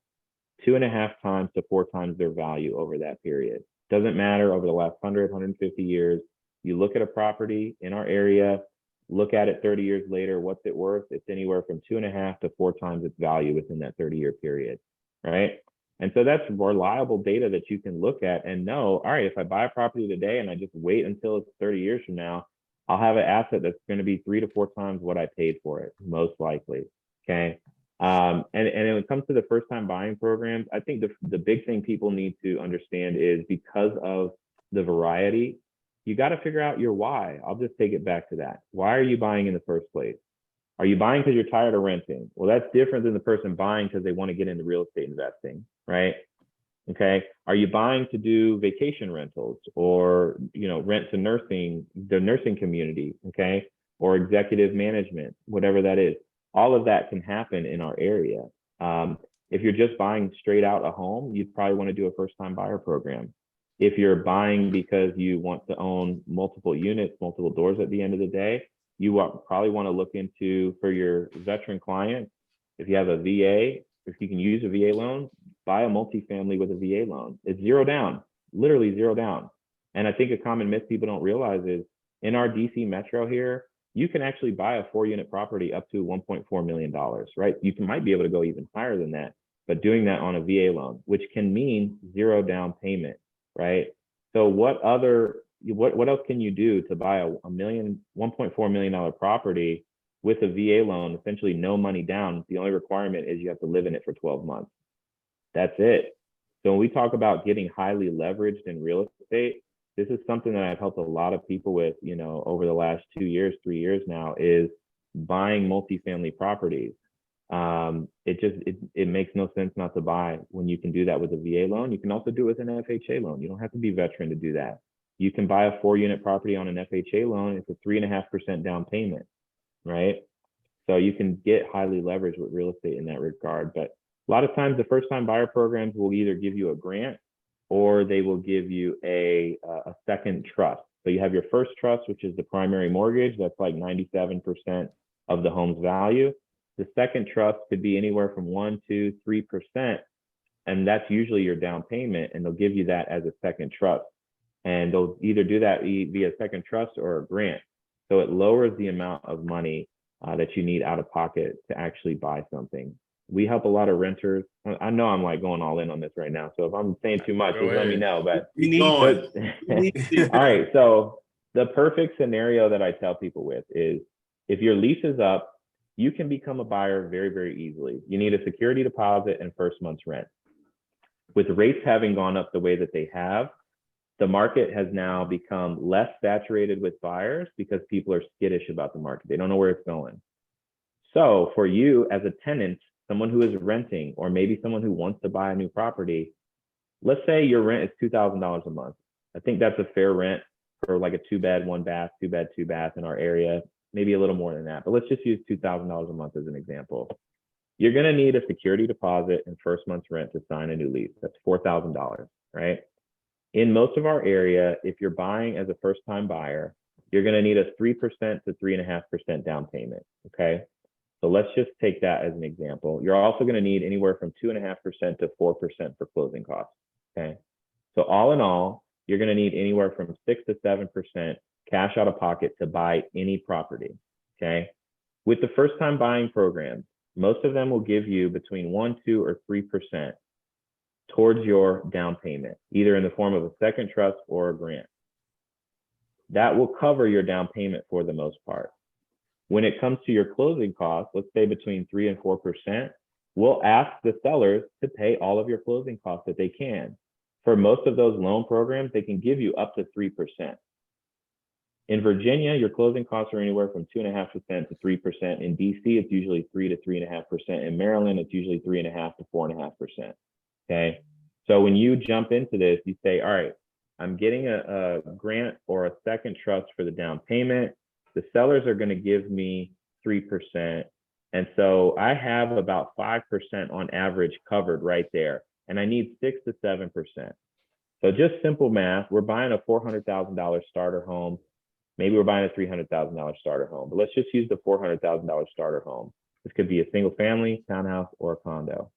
2.5 times to 4 times their value over that period. Doesn't matter over the last 100, 150 years. You look at a property in our area, look at it 30 years later, what's it worth? It's anywhere from 2.5 to 4 times its value within that 30-year period, right? And so that's reliable data that you can look at and know, all right, if I buy a property today and I just wait until it's 30 years from now, I'll have an asset that's going to be 3 to 4 times what I paid for it, most likely. Okay. And when it comes to the first time buying programs, I think the big thing people need to understand is because of the variety, you got to figure out your why. I'll just take it back to that. Why are you buying in the first place? Are you buying because you're tired of renting? Well, that's different than the person buying because they want to get into real estate investing, right? Okay. Are you buying to do vacation rentals or, rent to the nursing community, okay? Or executive management, whatever that is. All of that can happen in our area. If you're just buying straight out a home, you'd probably want to do a first time buyer program. If you're buying because you want to own multiple units, multiple doors at the end of the day, you probably want to look into, for your veteran clients, if you have a VA, if you can use a VA loan, buy a multifamily with a VA loan. It's zero down, literally zero down. And I think a common myth people don't realize is in our DC metro here, you can actually buy a 4-unit property up to $1.4 million, right? You might be able to go even higher than that, but doing that on a VA loan, which can mean zero down payment, right? So what else can you do to buy a $1.4 million property with a VA loan, essentially no money down? The only requirement is you have to live in it for 12 months. That's it. So when we talk about getting highly leveraged in real estate, this is something that I've helped a lot of people with, over the last 2 years, 3 years now, is buying multifamily properties. It makes no sense not to buy when you can do that with a VA loan. You can also do it with an FHA loan. You don't have to be veteran to do that. You can buy a 4-unit property on an FHA loan. It's a 3.5% down payment, right? So you can get highly leveraged with real estate in that regard. But a lot of times the first time buyer programs will either give you a grant or they will give you a second trust. So you have your first trust, which is the primary mortgage. That's like 97% of the home's value. The second trust could be anywhere from 1%, 2%, 3%. And that's usually your down payment. And they'll give you that as a second trust. And they'll either do that via second trust or a grant. So it lowers the amount of money that you need out of pocket to actually buy something. We help a lot of renters. I know I'm like going all in on this right now. So if I'm saying too much, just let me know. But all right. So the perfect scenario that I tell people with is if your lease is up, you can become a buyer very, very easily. You need a security deposit and first month's rent. With rates having gone up the way that they have, the market has now become less saturated with buyers because people are skittish about the market. They don't know where it's going. So for you as a tenant, someone who is renting, or maybe someone who wants to buy a new property, let's say your rent is $2,000 a month. I think that's a fair rent for like a 2-bed, 1-bath, 2-bed, 2-bath in our area, maybe a little more than that, but let's just use $2,000 a month as an example. You're gonna need a security deposit and first month's rent to sign a new lease. That's $4,000, right? In most of our area, if you're buying as a first-time buyer, you're gonna need a 3% to 3.5% down payment, okay? So let's just take that as an example. You're also going to need anywhere from 2.5% to 4% for closing costs. Okay. So all in all, you're going to need anywhere from 6 to 7% cash out of pocket to buy any property. Okay. With the first time buying programs, most of them will give you between 1, 2, or 3% towards your down payment, either in the form of a second trust or a grant. That will cover your down payment for the most part. When it comes to your closing costs, let's say between 3 and 4%, we'll ask the sellers to pay all of your closing costs that they can. For most of those loan programs, they can give you up to 3%. In Virginia, your closing costs are anywhere from 2.5% to 3%. In DC, it's usually 3 to 3.5%. In Maryland, it's usually 3.5 to 4.5%. Okay. So when you jump into this, you say, all right, I'm getting a grant or a second trust for the down payment. The sellers are going to give me 3%. And so I have about 5% on average covered right there. And I need 6 to 7%. So just simple math, we're buying a $400,000 starter home. Maybe we're buying a $300,000 starter home, but let's just use the $400,000 starter home. This could be a single family, townhouse, or a condo.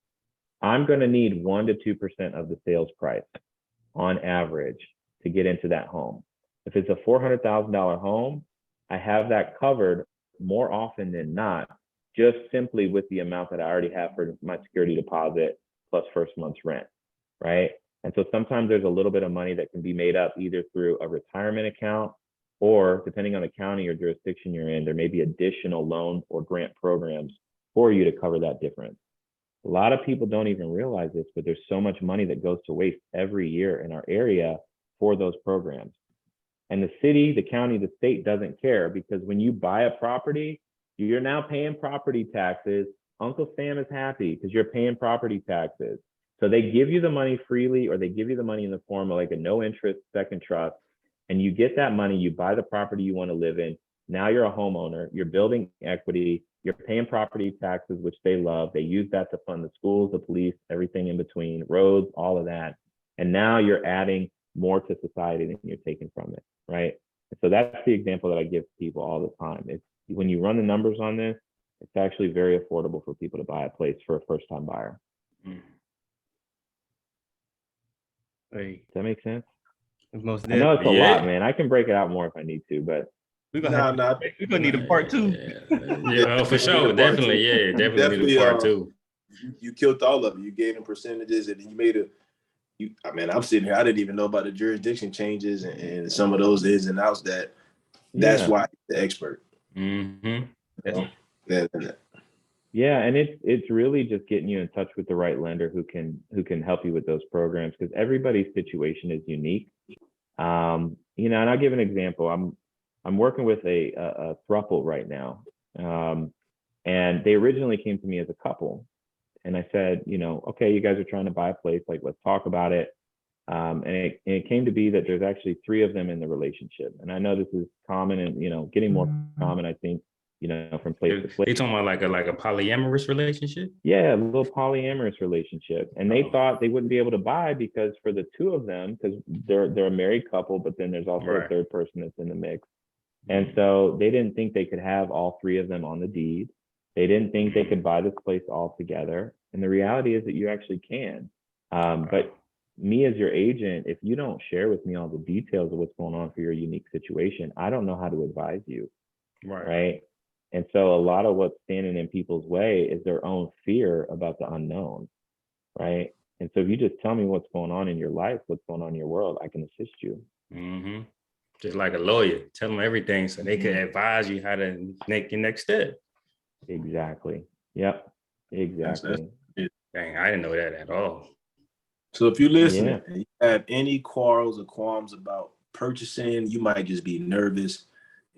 I'm going to need 1 to 2% of the sales price on average to get into that home. If it's a $400,000 home, I have that covered more often than not, just simply with the amount that I already have for my security deposit plus first month's rent, right? And so sometimes there's a little bit of money that can be made up either through a retirement account, or depending on the county or jurisdiction you're in, there may be additional loan or grant programs for you to cover that difference. A lot of people don't even realize this, but there's so much money that goes to waste every year in our area for those programs. And the city, the county, the state doesn't care, because when you buy a property, you're now paying property taxes. Uncle Sam is happy because you're paying property taxes. So they give you the money freely, or they give you the money in the form of like a no interest second trust. And you get that money, you buy the property you want to live in. Now you're a homeowner, you're building equity, you're paying property taxes, which they love. They use that to fund the schools, the police, everything in between, roads, all of that. And now you're adding more to society than you're taking from it, right? And so that's the example that I give people all the time. It's when you run the numbers on this, it's actually very affordable for people to buy a place for a first-time buyer. Hey, Does that make sense? most I know it's a Yeah. lot, man. I can break it out more if I need to, but we're gonna need a part 2. Yeah, for sure. Definitely. Yeah, definitely need a part 2. You killed all of it. You gave them percentages, and you made a. I mean, I'm sitting here. I didn't even know about the jurisdiction changes and some of those ins and outs. That's why the expert. Mm-hmm. Yeah, and it's really just getting you in touch with the right lender who can help you with those programs, because everybody's situation is unique. And I'll give an example. I'm working with a throuple right now, and they originally came to me as a couple, and I said, okay, you guys are trying to buy a place, like let's talk about it. And it came to be that there's actually 3 of them in the relationship, and I know this is common, and getting more common, I think, from place to place. They talking about like a polyamorous relationship? Yeah, a little polyamorous relationship. And they thought they wouldn't be able to buy because for the 2 of them, because they're a married couple, but then there's also a third person that's in the mix. And so they didn't think they could have all 3 of them on the deed. They didn't think they could buy this place all together. And the reality is that you actually can. But me as your agent, if you don't share with me all the details of what's going on for your unique situation, I don't know how to advise you. Right. And so a lot of what's standing in people's way is their own fear about the unknown, right? And so if you just tell me what's going on in your life, what's going on in your world, I can assist you. Mm-hmm. Just like a lawyer, tell them everything so they can advise you how to make your next step. Exactly. Yep. Exactly. Dang, I didn't know that at all. So if you're listening and you have any quarrels or qualms about purchasing, you might just be nervous,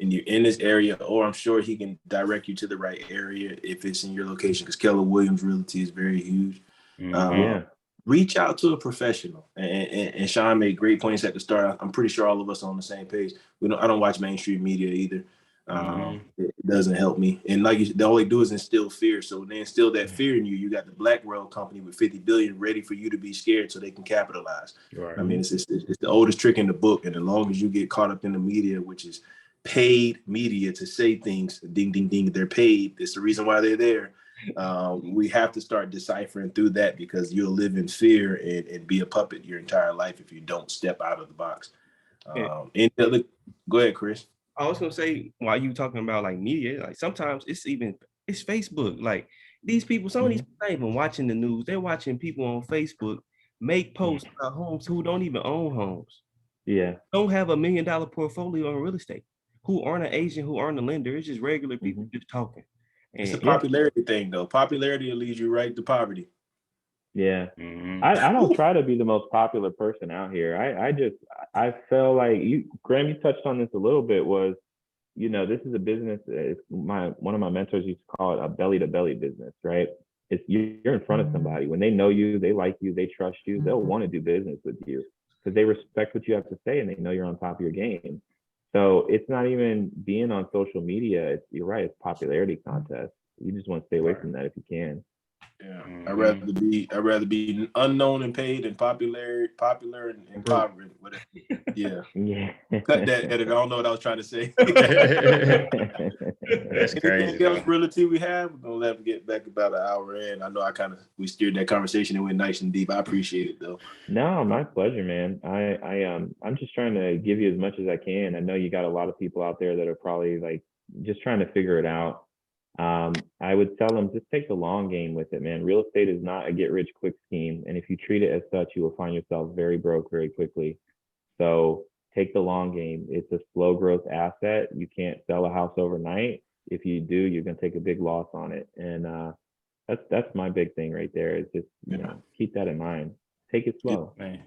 and you're in this area, or I'm sure he can direct you to the right area if it's in your location, because Keller Williams Realty is very huge. Reach out to a professional. And Sean made great points at the start. I'm pretty sure all of us are on the same page. I don't watch mainstream media either. It doesn't help me. And all they do is instill fear. So when they instill that fear in you, you got the BlackRoll company with $50 billion ready for you to be scared so they can capitalize. Right. I mean, it's the oldest trick in the book. And as long as you get caught up in the media, which is paid media to say things, ding, ding, ding, they're paid. It's the reason why they're there. We have to start deciphering through that, because you'll live in fear and be a puppet your entire life if you don't step out of the box. Go ahead, Chris. I was gonna say, while you talking about like media, like sometimes it's Facebook. Like these people, some of these people not even watching the news. They're watching people on Facebook make posts about homes who don't even own homes. Yeah. Don't have $1 million portfolio on real estate, who aren't an agent, who aren't a lender. It's just regular people just talking. And it's a popularity thing, though. Popularity will lead you right to poverty. Yeah. I don't try to be the most popular person out here. I feel like Graham, you touched on this a little bit, was, this is a business. One of my mentors used to call it a belly to belly business, right? It's you're in front of somebody. When they know you, they like you, they trust you, they'll want to do business with you because they respect what you have to say and they know you're on top of your game. So it's not even being on social media. You're right. It's popularity contest. You just want to stay away from that if you can. Yeah, I'd rather be unknown and paid than popular and impoverished. Whatever. Yeah. Yeah. Cut that edit. I don't know what I was trying to say. That's crazy, Anything else, though. realty we have? We're gonna let them get back about an hour in. I know we steered that conversation and went nice and deep. I appreciate it though. No, my pleasure, man. I'm just trying to give you as much as I can. I know you got a lot of people out there that are probably like just trying to figure it out. I would tell them just take the long game with it, man. Real estate is not a get rich quick scheme, and if you treat it as such, you will find yourself very broke very quickly. So take the long game. It's a slow growth asset. You can't sell a house overnight. If you do, you're gonna take a big loss on it. And that's my big thing right there. Is just keep that in mind. Take it slow. Man,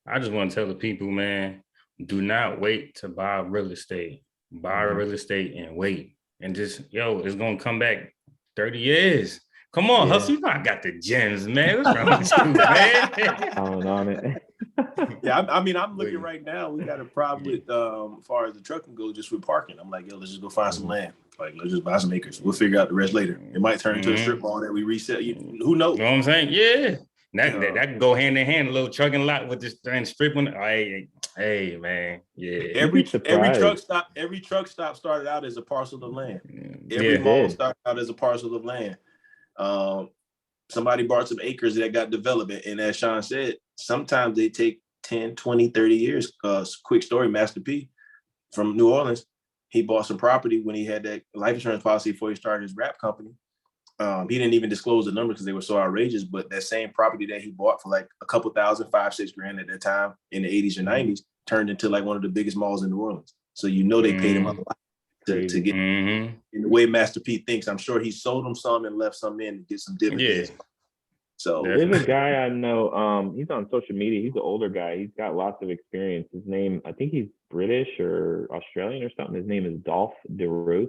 I just want to tell the people, man, do not wait to buy real estate. Buy real estate and wait. And just, it's gonna come back 30 years. Come on, hustle. You know I got the gems, man. What's wrong with you, man? Calling on it. Yeah, I mean, I'm looking right now. We got a problem with as far as the trucking goes, just with parking. I'm like, let's just go find some land. Like, let's just buy some acres. We'll figure out the rest later. It might turn into a strip mall that we resell. Who knows? You know what I'm saying? Yeah. That can go hand in hand, a little trucking lot with this thing stripping. Hey, man. Yeah. Every truck stop started out as a parcel of land. Every mall started out as a parcel of land. Somebody bought some acres that got development. And as Sean said, sometimes they take 10, 20, 30 years. Quick story, Master P from New Orleans, he bought some property when he had that life insurance policy before he started his rap company. He didn't even disclose the number because they were so outrageous, but that same property that he bought for like a couple thousand, $5,000-$6,000 at that time in the 80s or 90s turned into like one of the biggest malls in New Orleans. So they paid him a lot to get in the way Master P thinks. I'm sure he sold them some and left some in to get some dividends. Yeah. So there's a guy I know, he's on social media. He's an older guy. He's got lots of experience. His name, I think he's British or Australian or something. His name is Dolph DeRoos,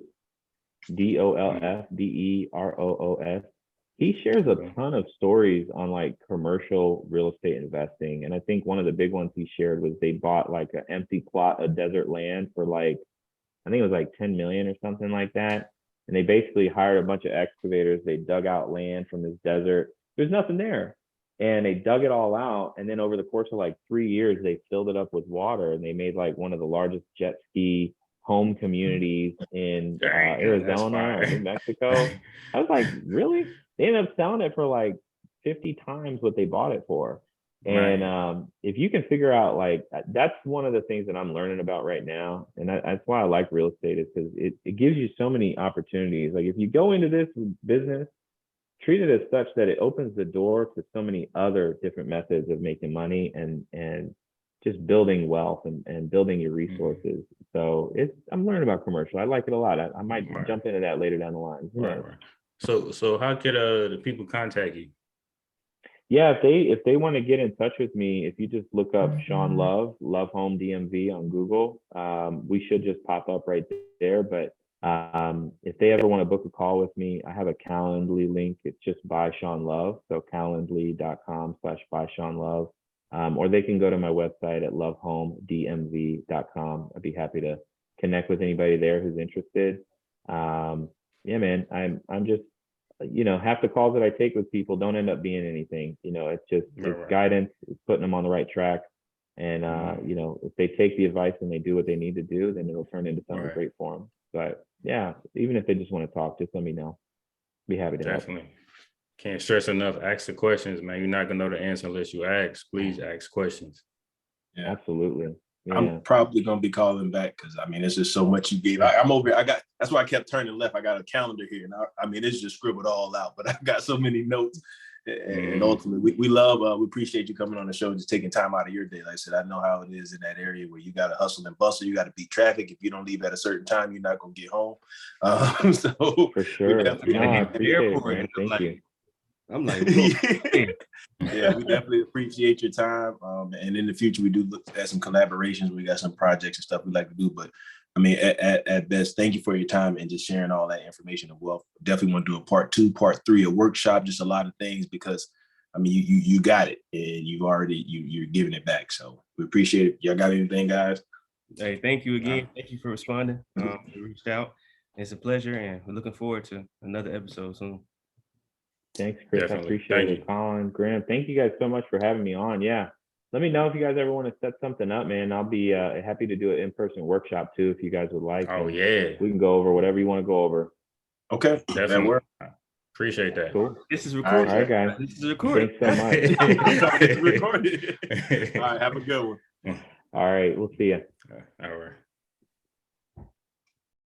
DOLFDEROOS. He shares a ton of stories on like commercial real estate investing. And I think one of the big ones he shared was they bought like an empty plot of desert land for like, I think it was like 10 million or something like that. And they basically hired a bunch of excavators. They dug out land from this desert. There's nothing there. And they dug it all out. And then over the course of like 3 years, they filled it up with water and they made like one of the largest jet ski home communities in Arizona or New Mexico. I was like, really? They ended up selling it for like 50 times what they bought it for. And if you can figure out, like, that's one of the things that I'm learning about right now. And that's why I like real estate, is because it gives you so many opportunities. Like if you go into this business, treat it as such that it opens the door to so many other different methods of making money and just building wealth and building your resources. So I'm learning about commercial. I like it a lot. I might jump into that later down the line. Right. So how could the people contact you? Yeah, if they want to get in touch with me, if you just look up Sean Love Home DMV on Google, we should just pop up right there. But if they ever want to book a call with me, I have a Calendly link. It's just by Sean Love. So calendly.com/by Sean Love. Or they can go to my website at lovehomedmv.com. I'd be happy to connect with anybody there who's interested. Yeah, man, I'm just, half the calls that I take with people don't end up being anything. It's just it's guidance, it's putting them on the right track. And if they take the advice and they do what they need to do, then it'll turn into something great for them. But yeah, even if they just want to talk, just let me know. Be happy to Definitely. help. Can't stress enough. Ask the questions, man. You're not gonna know the answer unless you ask. Please ask questions. Yeah, absolutely. Yeah. I'm probably gonna be calling back because it's just so much you gave. I'm over. That's why I kept turning left. I got a calendar here, and it's just scribbled all out. But I got so many notes, and ultimately, we love. We appreciate you coming on the show, just taking time out of your day. Like I said, I know how it is in that area where you got to hustle and bustle. You got to beat traffic. If you don't leave at a certain time, you're not gonna get home. So for sure, Thank you. I'm like, yeah, we definitely appreciate your time. And in the future, we do look at some collaborations. We got some projects and stuff we like to do. But at best, thank you for your time and just sharing all that information of wealth. Definitely want to do a part 2, part 3, a workshop, just a lot of things because you got it and you're giving it back. So we appreciate it. Y'all got anything, guys? Hey, thank you again. Thank you for responding. You reached out. It's a pleasure, and we're looking forward to another episode soon. Thanks, Chris. Definitely. I appreciate it. Colin, Graham, thank you guys so much for having me on. Yeah, let me know if you guys ever want to set something up, man. I'll be happy to do an in-person workshop too if you guys would like. Oh And yeah, we can go over whatever you want to go over. Okay, that definitely. works. Appreciate that. Cool. This is All recorded. All right, guys. This is recorded. Thanks so much. It's recorded. All right, have a good one. All right, we'll see you. All right.